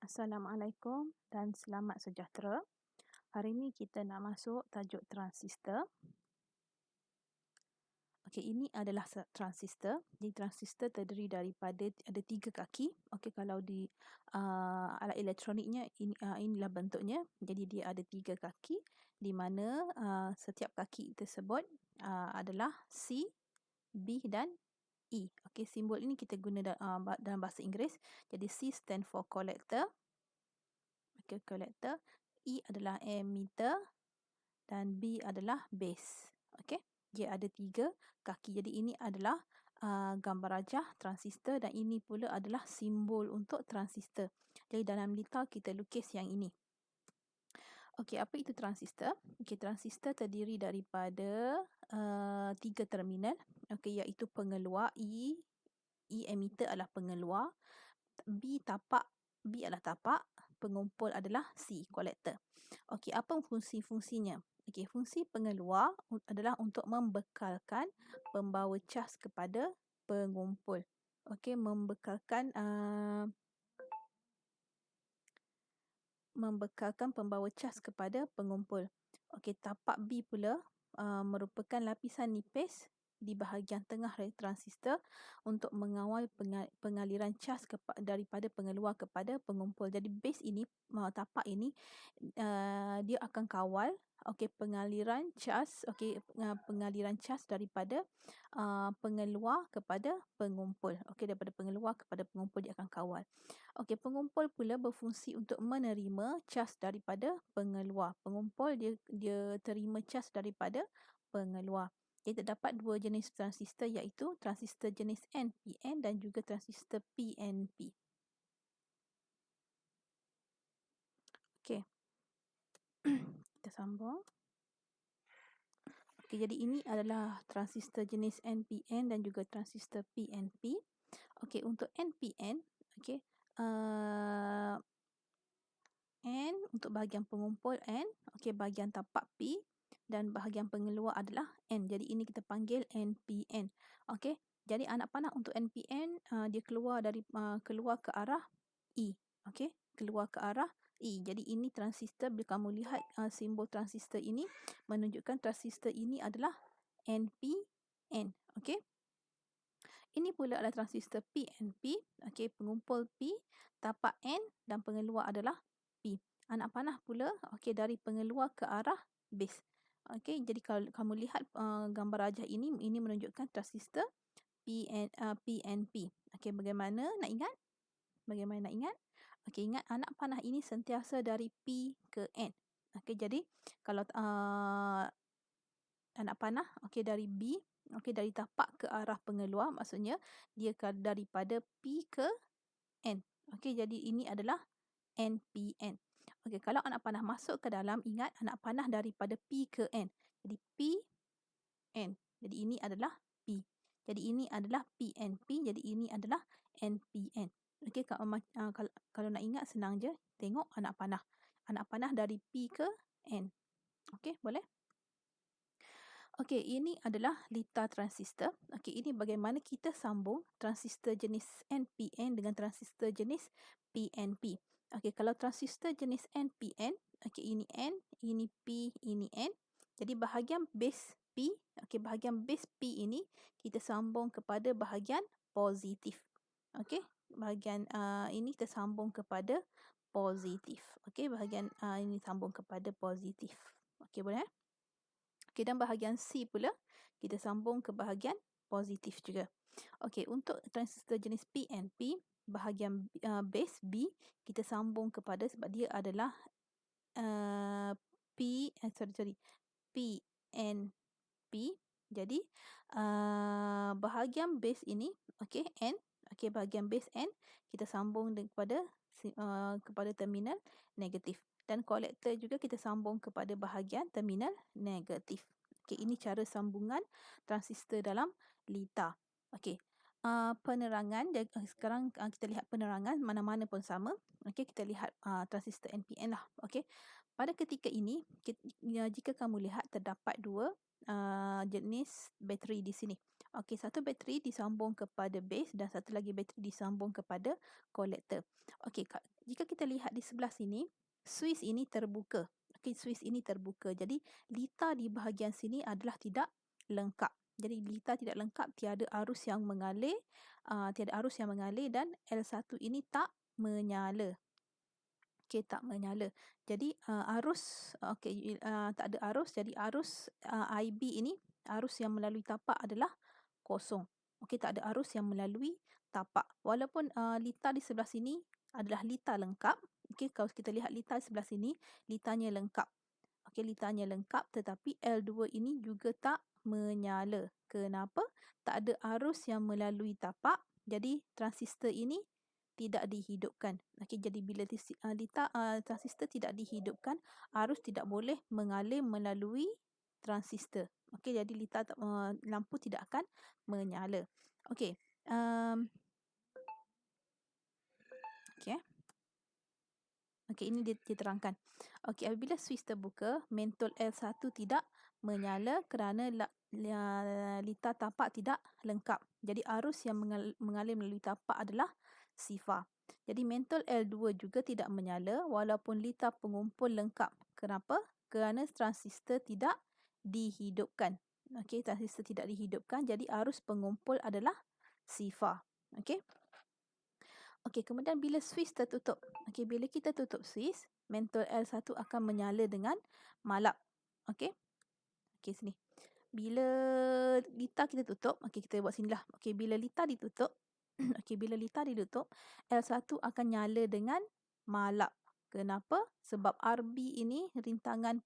Assalamualaikum dan selamat sejahtera. Hari ini kita nak masuk tajuk transistor. Okey, ini adalah transistor. Jadi transistor terdiri daripada ada 3 kaki. Okey, kalau di alat elektroniknya inilah bentuknya. Jadi dia ada 3 kaki di mana setiap kaki tersebut adalah C, B dan E. Okey, simbol ini kita guna dalam bahasa Inggeris. Jadi C stand for collector. Okey, collector. E adalah emitter dan B adalah base. Okey, dia ada 3 kaki. Jadi ini adalah gambar rajah transistor dan ini pula adalah simbol untuk transistor. Jadi dalam litar kita lukis yang ini. Okey, apa itu transistor? Okey, transistor terdiri daripada 3 terminal. Okey, iaitu pengeluar E emitter adalah pengeluar, B adalah tapak, pengumpul adalah C, collector. Okey, apa fungsi-fungsinya? Okey, fungsi pengeluar adalah untuk membekalkan pembawa cas kepada pengumpul. Okey, membekalkan pembawa cas kepada pengumpul. Okey, tapak B pula merupakan lapisan nipis di bahagian tengah transistor untuk mengawal pengaliran cas daripada pengeluar kepada pengumpul. Jadi base ini, tapak ini dia akan kawal pengaliran cas, pengaliran cas daripada pengeluar kepada pengumpul. Okey, daripada pengeluar kepada pengumpul dia akan kawal. Okey, pengumpul pula berfungsi untuk menerima cas daripada pengeluar. Pengumpul dia terima cas daripada pengeluar. Jadi terdapat 2 jenis transistor iaitu transistor jenis NPN dan juga transistor PNP. Okey. Kita sambung. Okey, jadi ini adalah transistor jenis NPN dan juga transistor PNP. Okey, untuk NPN, okey, N untuk bahagian pengumpul N, okey, bahagian tapak P dan bahagian pengeluar adalah N. Jadi ini kita panggil NPN. Okey. Jadi anak panah untuk NPN dia keluar ke arah E. Okey, keluar ke arah E. Jadi ini transistor, bila kamu lihat simbol transistor ini menunjukkan transistor ini adalah NPN. Okey. Ini pula adalah transistor PNP. Okey, pengumpul P, tapak N dan pengeluar adalah P. Anak panah pula dari pengeluar ke arah base. Okey, jadi kalau kamu lihat gambar rajah ini menunjukkan transistor PNP. Okey, bagaimana nak ingat? Bagaimana nak ingat? Okey, ingat anak panah ini sentiasa dari P ke N. Okey, jadi kalau anak panah dari B, dari tapak ke arah pengeluar, maksudnya dia daripada P ke N. Okey, jadi ini adalah NPN. Okey, kalau anak panah masuk ke dalam, ingat anak panah daripada P ke N. Jadi P, N. Jadi ini adalah P. Jadi ini adalah PNP. Jadi ini adalah NPN. Okey, kalau nak ingat senang je. Tengok anak panah. Anak panah dari P ke N. Okey, boleh? Okey, ini adalah litar transistor. Okey, ini bagaimana kita sambung transistor jenis NPN dengan transistor jenis PNP. Okey, kalau transistor jenis NPN, okey, ini N, ini P, ini N. Jadi bahagian base P, bahagian base P ini kita sambung kepada bahagian positif. Okey, bahagian ini kita sambung kepada positif. Okey, bahagian ini sambung kepada positif. Okey, boleh? Okey, dan bahagian C pula kita sambung ke bahagian positif juga. Okey, untuk transistor jenis PNP, bahagian base B kita sambung kepada, sebab dia adalah PNP. Jadi bahagian base ini N, bahagian base N kita sambung kepada terminal negatif. Dan kolektor juga kita sambung kepada bahagian terminal negatif. Okey, ini cara sambungan transistor dalam litar. Okey, penerangan, sekarang kita lihat penerangan mana-mana pun sama. Okey, kita lihat transistor NPN lah. Okey, pada ketika ini jika kamu lihat terdapat 2 jenis bateri di sini. Okey, satu bateri disambung kepada base dan satu lagi bateri disambung kepada kolektor. Okey, jika kita lihat di sebelah sini, suis ini terbuka. Okey, suis ini terbuka. Jadi litar di bahagian sini adalah tidak lengkap. Jadi litar tidak lengkap, tiada arus yang mengalir, dan L1 ini tak menyala. Okey, tak menyala. Jadi tak ada arus. Jadi arus IB ini, arus yang melalui tapak adalah kosong. Okey, tak ada arus yang melalui tapak. Walaupun litar di sebelah sini adalah litar lengkap. Okey, kalau kita lihat litar di sebelah sini, litarnya lengkap. Okey, litarnya lengkap, tetapi L2 ini juga tak menyala. Kenapa? Tak ada arus yang melalui tapak. Jadi transistor ini tidak dihidupkan. Okey, jadi bila transistor tidak dihidupkan, arus tidak boleh mengalir melalui transistor. Okey, jadi lampu tidak akan menyala. Okey. Okey. Okey, ini diterangkan. Okey, apabila suis terbuka, mentol L1 tidak menyala kerana litar tapak tidak lengkap. Jadi arus yang mengalir melalui tapak adalah sifar. Jadi mentol L2 juga tidak menyala walaupun litar pengumpul lengkap. Kenapa? Kerana transistor tidak dihidupkan. Okey, transistor tidak dihidupkan, jadi arus pengumpul adalah sifar. Okey. Okey, kemudian bila suis tertutup. Okey, bila kita tutup suis, mentol L1 akan menyala dengan malap. Okey. Okey, sini. Bila litar kita tutup, okey kita buat sinilah. Okey, bila litar ditutup, okey bila litar ditutup, L1 akan nyala dengan malap. Kenapa? Sebab RB ini rintangan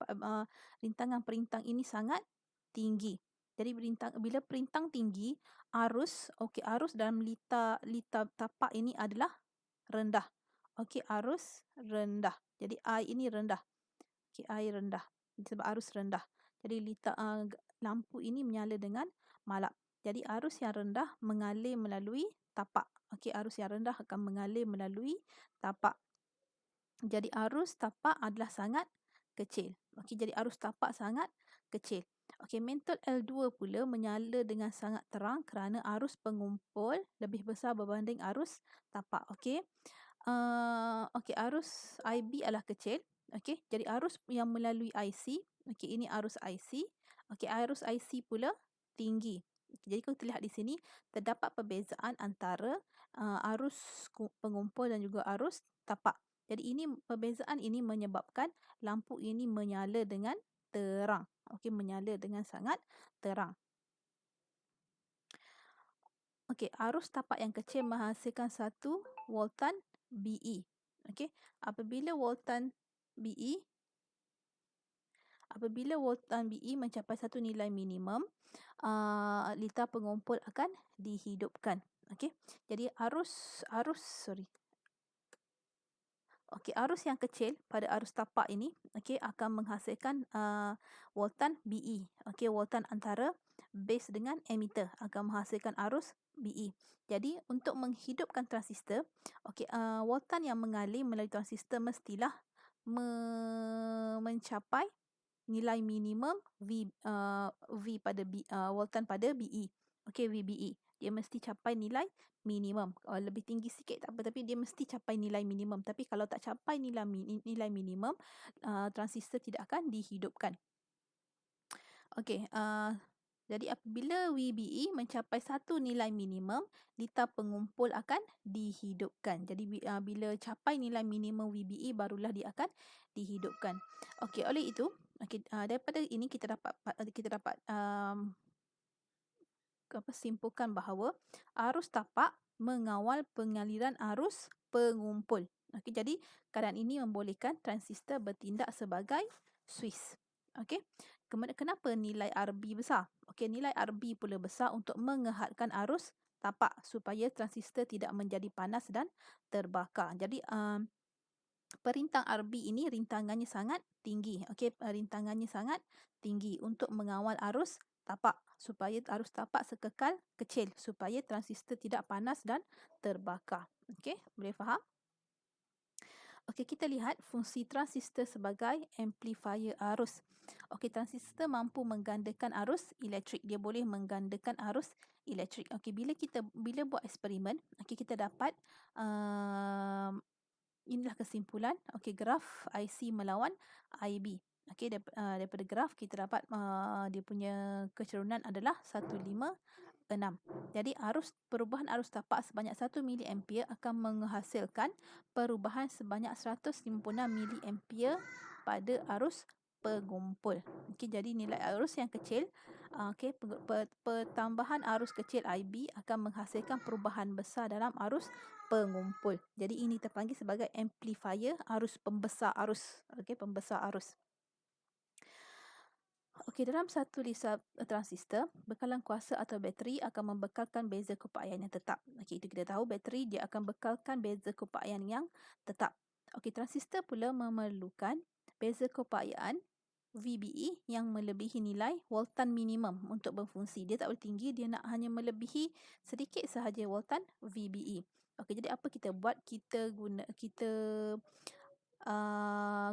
perintang ini sangat tinggi. Jadi bila perintang tinggi, arus dalam litar tapak ini adalah rendah. Okey, arus rendah. Jadi I ini rendah. Okey, I rendah. Sebab arus rendah. Jadi lampu ini menyala dengan malap. Jadi arus yang rendah mengalir melalui tapak. Okey, arus yang rendah akan mengalir melalui tapak. Jadi arus tapak adalah sangat kecil. Okey, jadi arus tapak sangat kecil. Okey, mentol L2 pula menyala dengan sangat terang kerana arus pengumpul lebih besar berbanding arus tapak. Okey. Okey, arus IB adalah kecil. Okey, jadi arus yang melalui IC. Okey, ini arus IC. Okey, arus IC pula tinggi. Jadi kalau kita lihat di sini, terdapat perbezaan antara arus pengumpul dan juga arus tapak. Jadi perbezaan ini menyebabkan lampu ini menyala dengan terang. Okey, menyala dengan sangat terang. Okey, arus tapak yang kecil menghasilkan satu voltan BE. Okey, apabila voltan BE mencapai satu nilai minimum, litar pengumpul akan dihidupkan. Okey, jadi arus yang kecil pada arus tapak ini akan menghasilkan voltan BE. Okey, voltan antara base dengan emitter akan menghasilkan arus BE. Jadi untuk menghidupkan transistor, voltan yang mengalir melalui transistor mestilah mencapai nilai minimum voltan pada BE. Okey, VBE. Dia mesti capai nilai minimum. Lebih tinggi sikit tak apa, tapi dia mesti capai nilai minimum. Tapi kalau tak capai nilai minimum, transistor tidak akan dihidupkan. Okey, jadi apabila VBE mencapai satu nilai minimum, litar pengumpul akan dihidupkan. Jadi bila capai nilai minimum VBE barulah dia akan dihidupkan. Okey, oleh itu, daripada ini kita dapat simpulkan bahawa arus tapak mengawal pengaliran arus pengumpul. Okey, jadi keadaan ini membolehkan transistor bertindak sebagai suis. Okey. Kemudian kenapa nilai RB besar? Okey, nilai RB pula besar untuk mengehatkan arus tapak supaya transistor tidak menjadi panas dan terbakar. Jadi perintang RB ini rintangannya sangat tinggi. Okey, rintangannya sangat tinggi untuk mengawal arus tapak supaya arus tapak sekekal kecil supaya transistor tidak panas dan terbakar. Okey, boleh faham? Okey, kita lihat fungsi transistor sebagai amplifier arus. Okey, transistor mampu menggandakan arus elektrik. Dia boleh menggandakan arus elektrik. Okey, bila buat eksperimen, okey kita dapat inilah kesimpulan. Okey, graf IC melawan IB. Okey, daripada graf kita dapat dia punya kecerunan adalah 156. Jadi perubahan arus tapak sebanyak 1 miliampere akan menghasilkan perubahan sebanyak 156 miliampere pada arus pengumpul. Okey, jadi nilai arus yang kecil, pertambahan arus kecil IB akan menghasilkan perubahan besar dalam arus pengumpul. Jadi ini terpanggil sebagai amplifier arus pembesar arus. Okey, pembesar arus. Okey, dalam satu lisa transistor, bekalan kuasa atau bateri akan membekalkan beza kepayaan yang tetap. Okey, itu kita tahu bateri dia akan bekalkan beza kepayaan yang tetap. Okey, transistor pula memerlukan beza kepayaan VBE yang melebihi nilai voltan minimum untuk berfungsi. Dia tak boleh tinggi, dia nak hanya melebihi sedikit sahaja voltan VBE. Okey, jadi apa kita buat? Kita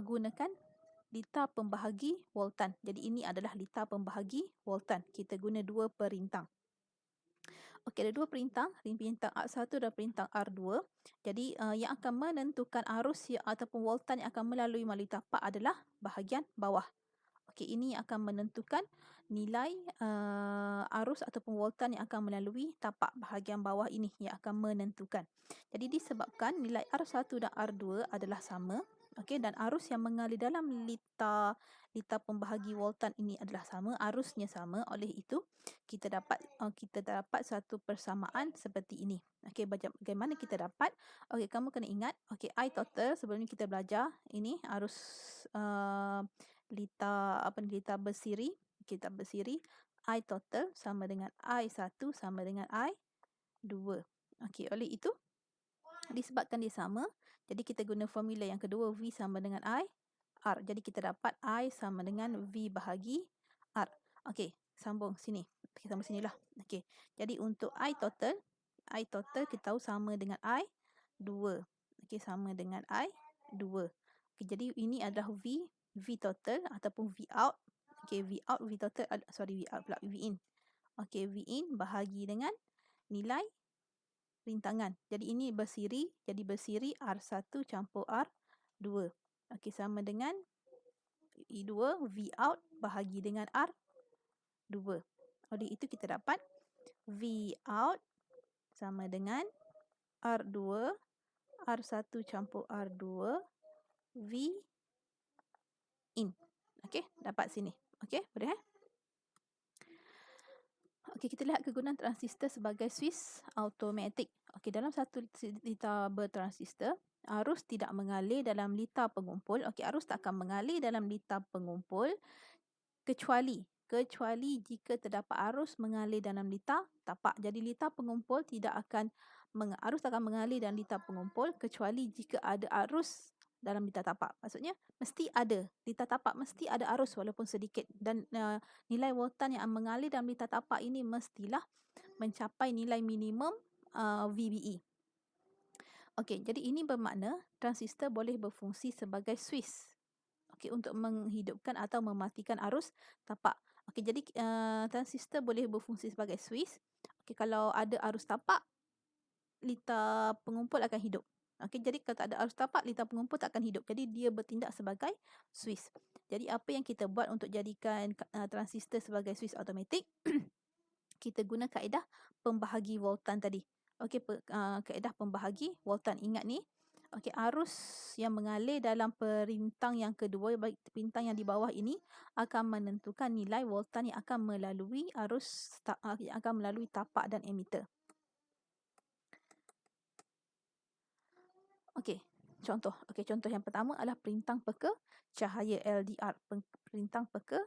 gunakan lita pembahagi voltan. Jadi ini adalah lita pembahagi voltan. Kita guna dua perintang. Okey, ada dua perintang, perintang R1 dan perintang R2. Jadi yang akan menentukan arus ataupun voltan yang akan melalui tapak adalah bahagian bawah. Okey, ini akan menentukan nilai arus ataupun voltan yang akan melalui tapak bahagian bawah ini yang akan menentukan. Jadi disebabkan nilai R1 dan R2 adalah sama, okey, dan arus yang mengalir dalam lita pembahagi voltan ini adalah sama, arusnya sama. Oleh itu, kita dapat satu persamaan seperti ini. Okey, bagaimana kita dapat? Okey, kamu kena ingat, okey, I total sebelum ni kita belajar ini arus lita bersiri, I total sama dengan I1 sama dengan I2. Okey, oleh itu disebabkan dia sama, jadi kita guna formula yang kedua, V sama dengan I R. Jadi kita dapat I sama dengan V bahagi R. Okey, sambung sini. Kita sambung sinilah. Okey. Jadi untuk I total kita tahu sama dengan I2. Okey, sama dengan I2. Okey, jadi ini adalah V total ataupun V out. Okey, V out, V total, V out pula, V in. Okey, V in bahagi dengan nilai rintangan. Jadi ini bersiri, jadi bersiri R1 campur R2. Okey, sama dengan I2 V out bahagi dengan R2. Oleh itu kita dapat V out sama dengan R2 R1 campur R2 V in. Okey, dapat sini. Okey, boleh Okey, kita lihat kegunaan transistor sebagai Swiss automatik. Okey, dalam satu lita bertransistor, arus tidak mengalir dalam lita pengumpul. Okey, arus tak akan mengalir dalam lita pengumpul kecuali jika terdapat arus mengalir dalam lita tapak. Jadi lita pengumpul arus tak akan mengalir dalam lita pengumpul kecuali jika ada arus dalam lita tapak. Maksudnya mesti ada, lita tapak mesti ada arus walaupun sedikit, dan nilai voltan yang mengalir dalam lita tapak ini mestilah mencapai nilai minimum VBE. Okey, jadi ini bermakna transistor boleh berfungsi sebagai Swiss. Okey, untuk menghidupkan atau mematikan arus tapak. Okey, jadi transistor boleh berfungsi sebagai Swiss. Okey, kalau ada arus tapak, lita pengumpul akan hidup. Okey, jadi kalau tak ada arus tapak, lita pengumpul tak akan hidup. Jadi dia bertindak sebagai Swiss. Jadi apa yang kita buat untuk jadikan transistor sebagai Swiss automatik? Kita guna kaedah pembahagi voltan tadi. Okey, kaedah pembahagi voltan. Ingat ni. Okey, arus yang mengalir dalam perintang yang kedua, baik perintang yang di bawah ini, akan menentukan nilai voltan yang akan melalui yang akan melalui tapak dan emitter. Okey, contoh. Okey, contoh yang pertama adalah perintang peka cahaya LDR, perintang peka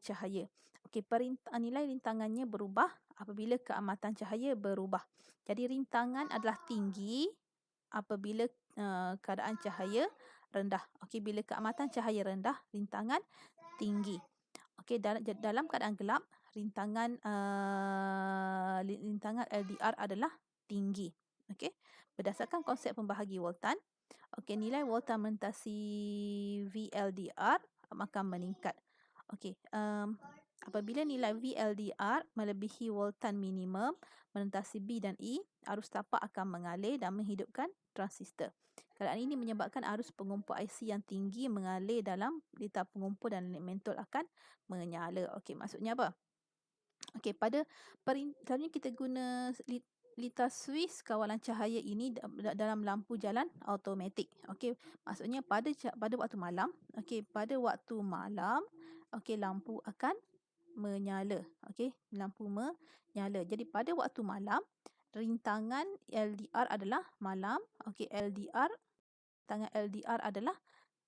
cahaya. Okey, nilai rintangannya berubah apabila keamatan cahaya berubah. Jadi rintangan adalah tinggi apabila keadaan cahaya rendah. Okey, bila keamatan cahaya rendah, rintangan tinggi. Okey, dalam keadaan gelap, rintangan LDR adalah tinggi. Okey, berdasarkan konsep pembahagi voltan, okey, nilai voltan melintasi VLDR akan meningkat. Okey, apabila nilai VLDR melebihi voltan minimum melintasi B dan E, arus tapak akan mengalir dan menghidupkan transistor. Keadaan ini menyebabkan arus pengumpul IC yang tinggi mengalir dalam litar pengumpul dan mentol akan menyala. Okey, maksudnya apa? Okey, selalunya kita guna litar Swiss kawalan cahaya ini dalam lampu jalan automatik. Okey, maksudnya pada waktu malam, pada waktu malam, lampu akan menyala. Okey, lampu menyala. Jadi pada waktu malam, rintangan LDR adalah malam. Okey, rintangan LDR adalah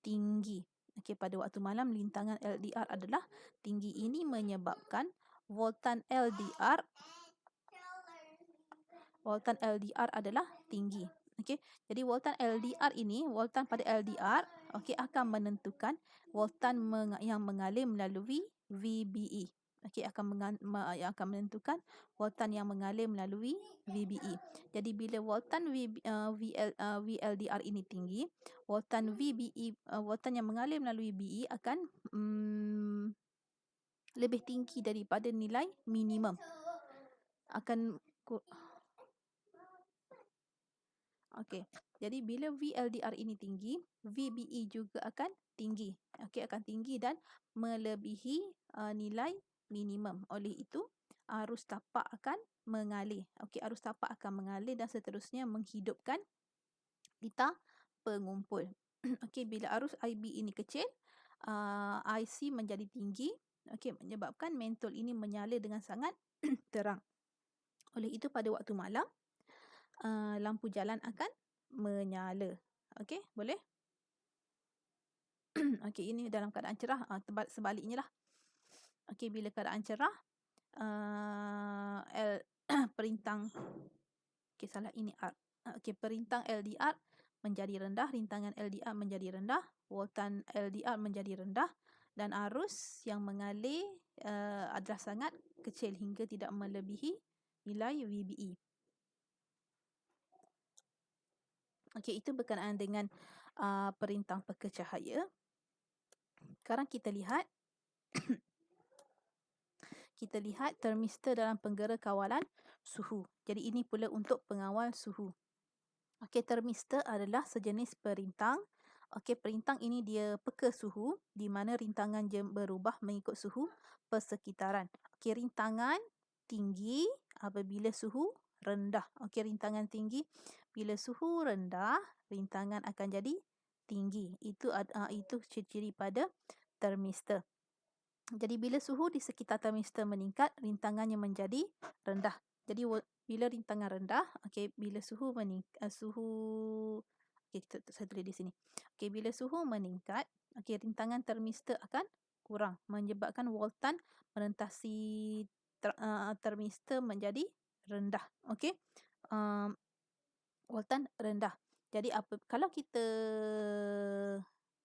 tinggi. Okey, pada waktu malam rintangan LDR adalah tinggi. Ini menyebabkan voltan LDR adalah tinggi. Okey, jadi voltan pada LDR akan menentukan voltan yang mengalir melalui VBE. Okey, yang akan menentukan voltan yang mengalir melalui VBE. Jadi bila voltan VLDR ini tinggi, voltan VBE, voltan yang mengalir melalui BE akan lebih tinggi daripada nilai minimum. Okey. Jadi bila VLDR ini tinggi, VBE juga akan tinggi. Okey, akan tinggi dan melebihi nilai minimum. Oleh itu, arus tapak akan mengalir. Okey, arus tapak akan mengalir dan seterusnya menghidupkan litar pengumpul. Okey, bila arus IB ini kecil, IC menjadi tinggi. Okey, menyebabkan mentol ini menyala dengan sangat terang. Oleh itu, pada waktu malam, lampu jalan akan menyala. Okey, boleh? Okey, ini dalam keadaan cerah, sebaliknya lah. Okey, bila keadaan cerah, perintang, okey salah, ini R. Okey, perintang LDR menjadi rendah, rintangan LDR menjadi rendah, voltan LDR menjadi rendah dan arus yang mengalir adalah sangat kecil hingga tidak melebihi nilai VBE. Okey, itu berkenaan dengan perintang peka cahaya. Sekarang kita lihat termistor dalam penggera kawalan suhu. Jadi ini pula untuk pengawal suhu. Okey, termistor adalah sejenis perintang. Okey, perintang ini dia peka suhu di mana rintangan dia berubah mengikut suhu persekitaran. Okey, rintangan tinggi apabila suhu rendah. Okey, rintangan tinggi bila suhu rendah, rintangan akan jadi tinggi. Itu ciri-ciri pada termistor. Jadi bila suhu di sekitar termistor meningkat, rintangannya menjadi rendah. Jadi bila rintangan rendah, bila suhu meningkat, saya tulis di sini. Bila suhu meningkat, rintangan termistor akan kurang, menyebabkan voltan merentasi termistor menjadi rendah. Voltan rendah. Jadi kalau kita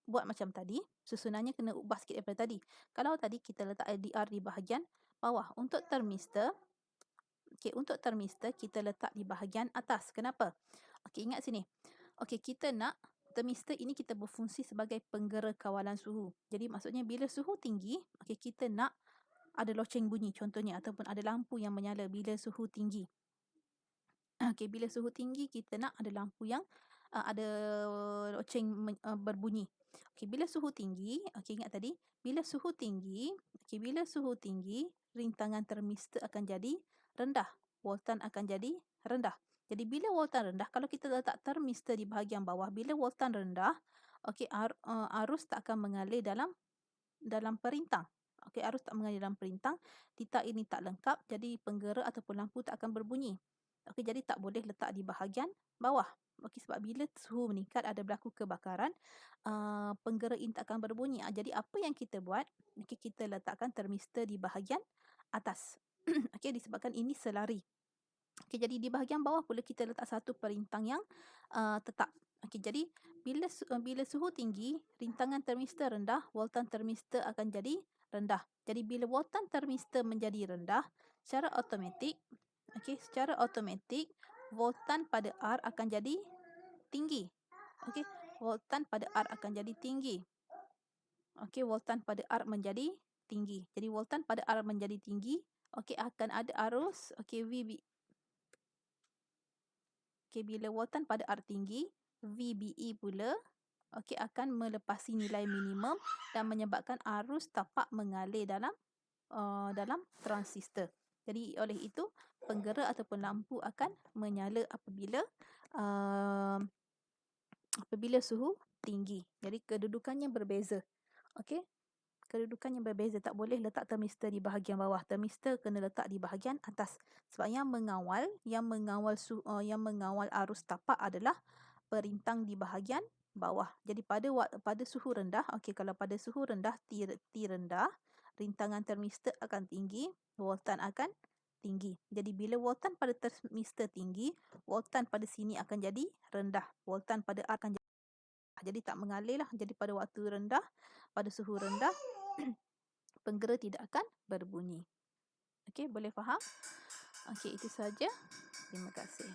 buat macam tadi, susunannya kena ubah sikit daripada tadi. Kalau tadi kita letak LDR di bahagian bawah, untuk termistor kita letak di bahagian atas. Kenapa? Ingat sini. Kita nak termistor ini kita berfungsi sebagai penggera kawalan suhu. Jadi maksudnya bila suhu tinggi, kita nak ada loceng bunyi contohnya, ataupun ada lampu yang menyala bila suhu tinggi. Bila suhu tinggi kita nak ada lampu yang ada loceng berbunyi. Bila suhu tinggi, ingat tadi, bila suhu tinggi, rintangan termistor akan jadi rendah, voltan akan jadi rendah. Jadi bila voltan rendah, kalau kita letak termistor di bahagian bawah, bila voltan rendah, arus tak akan mengalir dalam perintang. Arus tak mengalir dalam perintang, litar ini tak lengkap, jadi penggera ataupun lampu tak akan berbunyi. Jadi tak boleh letak di bahagian bawah. Sebab bila suhu meningkat, ada berlaku kebakaran, penggera ini tak akan berbunyi. Jadi apa yang kita buat, kita letakkan termistor di bahagian atas. Disebabkan ini selari. Jadi di bahagian bawah pula kita letak satu perintang yang tetap. Jadi bila suhu tinggi, rintangan termistor rendah, voltan termistor akan jadi rendah. Jadi bila voltan termistor menjadi rendah, secara automatik, voltan pada R akan jadi tinggi. Voltan pada R akan jadi tinggi. Voltan pada R menjadi tinggi. Jadi voltan pada R menjadi tinggi, akan ada arus VB. Bila voltan pada R tinggi, VBE pula akan melepasi nilai minimum dan menyebabkan arus tapak mengalir dalam transistor. Jadi oleh itu penggerak ataupun lampu akan menyala apabila suhu tinggi. Jadi kedudukannya berbeza. Okey. Kedudukannya berbeza. Tak boleh letak termistor di bahagian bawah. Termistor kena letak di bahagian atas. Sebab yang mengawal arus tapak adalah perintang di bahagian bawah. Jadi pada suhu rendah, kalau pada suhu rendah T rendah, rintangan termistor akan tinggi, voltan akan tinggi. Jadi bila voltan pada termistor tinggi, voltan pada sini akan jadi rendah. Voltan pada R akan jadi tak mengalir lah. Jadi pada waktu rendah, pada suhu rendah, penggera tidak akan berbunyi. Okey, boleh faham? Okey, itu saja. Terima kasih.